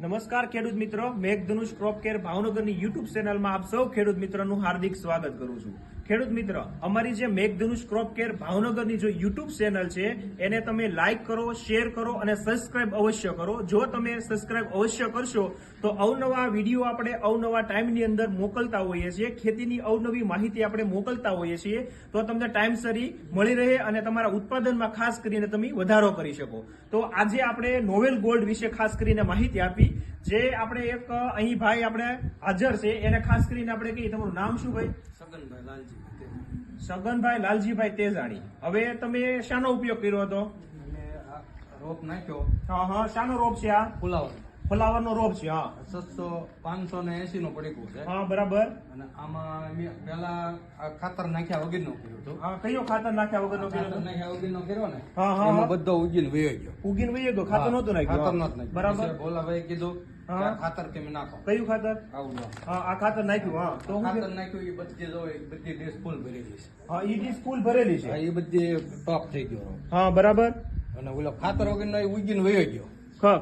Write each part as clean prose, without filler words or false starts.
નમસ્કાર ખેડૂત મિત્રો, મેઘધનુષ ક્રોપ કેર ભાવનગરની યુટ્યુબ ચેનલમાં આપ સૌ ખેડૂત મિત્રોનું હાર્દિક સ્વાગત કરું છું। ખેડૂત મિત્ર, અમારી જે મેઘધનુષ ક્રોપ કેર ભાવનગરની જો યુટ્યુબ ચેનલ છે એને તમે લાઈક કરો, શેર કરો અને સબસ્ક્રાઇબ અવશ્ય કરો। જો તમે સબસ્ક્રાઇબ અવશ્ય કરશો તો અવનવા વિડીયો આપણે અવનવા ટાઈમની અંદર મોકલતા હોઈએ છીએ, ખેતીની અવનવી માહિતી આપણે મોકલતા હોઈએ છીએ, તો તમને ટાઈમસરી મળી રહે અને તમારા ઉત્પાદનમાં ખાસ કરીને તમે વધારો કરી શકો। તો આજે આપણે નોવેલ ગોલ્ડ વિશે ખાસ કરીને માહિતી આપી, જે આપણે એક અહીં ભાઈ આપણે હાજર છે, એને ખાસ કરીને આપણે કહીએ, તમારું નામ શું ભાઈ? સગનભાઈ લાલજીભાઈ તેજાણી। હવે તમે શાનો ઉપયોગ કર્યો હતો? રોપ નાખ્યો। હા, શાનો રોપ છે આ? ફુલાવર નો રોપ છે। હા, 580 નો પડીકું છે। હા, બરાબર। અને આમાં મેં પેલા ખાતર નાખ્યા વગરનો કર્યો હતો। હા, કયો ખાતર નાખ્યા વગરનો કર્યો? ખાતર નાખ્યા વગરનો કર્યો ને, હા, હા, એમાં બધો ઉગીને વયો ગયો। ઉગીને વહી ગયો, ખાતર નહોતું નાખ્યું? ખાતર નહોતું નાખ્યું। બરાબર। ભોલાભાઈ કીધું કે હા। આ ખાતર તમે નાખો। કયું ખાતર? આવું હા, આ ખાતર નાખ્યું। હા, તો ખાતર નાખ્યું, એ બધી જો એ બધી ડીશ ફૂલ ભરેલી છે। હા, ઈ ડીશ ફૂલ ભરેલી છે। એ બધી ટોપ થઈ ગયો। હા, બરાબર। અને ઓલો ખાતર વગરનો એ ઉગીને વયો ગયો।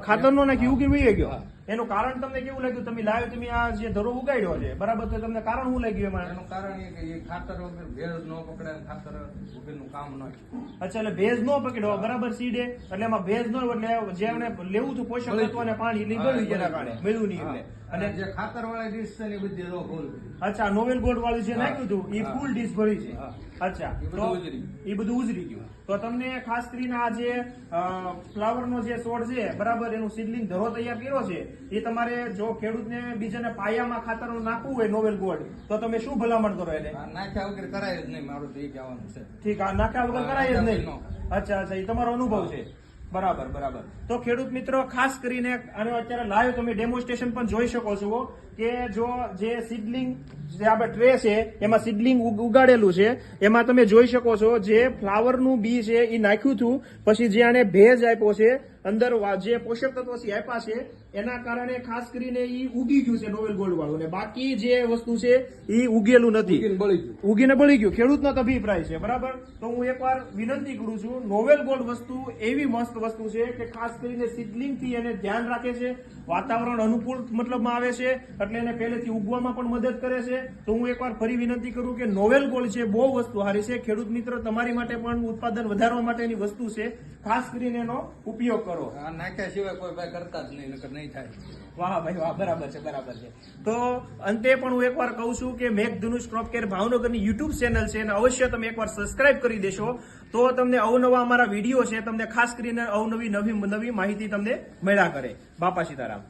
ખાતર નો નાખી ઉગી વહી ગયો। હા। એનું કારણ તમને કેવું લાગ્યું? તમે લાવ્યો, તમે આ જે ધરો ઉગાડ્યો છે, બરાબર, તો તમને કારણ શું લાગ્યું એમાં? એનું કારણ એ કે એ ખાતર વગર ભેજ ન પકડે, ખાતર વગરનું કામ ન થાય। અચ્છા, એટલે ભેજ નો પકડ્યો, બરાબર, સીડે, એટલે એમાં ભેજ નો, એટલે જે એમને લેવું હતું પોષક તત્વ અને પાણી ગળ્યું, જેના કારણે મળ્યું નહીં એટલે। અને જે ખાતર વાળી ડીશ છે ને એ બધી રો ફૂલ ભરી। અચ્છા, નોવેલ ગોલ્ડ વાળું જે નાખ્યું હતું એ ફૂલ ડીશ ભરી છે। હા। અચ્છા, એ બધું તો ઉજરી ગયું। એ બધું ઉજરી ગયું। તો તમને ખાસ કરીને આ જે ફ્લાવર નો જે છોડ છે, બરાબર, એનું સીડલિંગ ધરો તૈયાર કર્યો છે, એ તમારે જો ખેડૂતને બીજાને પાયામાં ખાતર નાખવું હોય નોવેલ ગોલ્ડ, તો તમે શું ભલામણ કરો એને? નાખ્યા વગર કરાય જ નહીં, મારું તો એ કહેવાનું છે। ઠીક, આ નાખ્યા વગર કરાય જ નહીં? અચ્છા, અચ્છા, એ તમારો અનુભવ છે। બરાબર, બરાબર। તો ખેડૂત મિત્રો, ખાસ કરીને આનો અત્યારે લાઈવ તમે ડેમોન્સ્ટ્રેશન પણ જોઈ શકો છો કે જો જે સીડલિંગ, જે આપણે ટ્રે છે એમાં સીડલિંગ ઉગાડેલું છે, એમાં તમે જોઈ શકો છો જે ફ્લાવરનું બી છે એ નાખ્યું હતું, પછી જે આને ભેજ આપ્યો છે, અંદર જે પોષક તત્વો આપ્યા છે, એના કારણે ખાસ કરીને એ ઉગી ગયું છે નોવેલ ગોલ્ડ વાળું, ને બાકી જે વસ્તુ છે એ ઉગેલું નથી, ઉગીને બળી ગયું। ખેડૂતનો તો અભિપ્રાય છે, બરાબર। તો હું એકવાર વિનંતી કરું છું, નોવેલ ગોલ્ડ વસ્તુ એવી મસ્ત વસ્તુ છે કે ખાસ કરીને સીડલિંગ થી એને ધ્યાન રાખે છે, વાતાવરણ અનુકૂળ મતલબમાં આવે છે, એટલે એને પહેલેથી ઉગવામાં પણ મદદ કરે છે। તો હું એકવાર ફરી વિનંતી કરું કે નોવેલ ગોલ્ડ છે, બહુ વસ્તુ સારી છે। ખેડૂત મિત્રો, તમારી માટે પણ ઉત્પાદન વધારવા માટેની વસ્તુ છે, ખાસ કરીને એનો ઉપયોગ કરો। આ નાખ્યા સિવાય કોઈ ભાઈ કરતા જ નહીં, નકર નહીં થાય। વાહ ભાઈ વાહ, બરાબર છે, બરાબર છે। તો અંતે પણ હું એકવાર કહું છું કે મેઘધનુષ ક્રોપ કેર ભાવનગરની યુટ્યુબ ચેનલ છે, અને અવશ્ય તમે એકવાર સબસ્ક્રાઇબ કરી દેશો, તો તમને અવનવા અમારા વિડીયો છે, તમને ખાસ કરીને અવનવી નવી માહિતી તમને મળ્યા કરે। બાપા સીતારામ।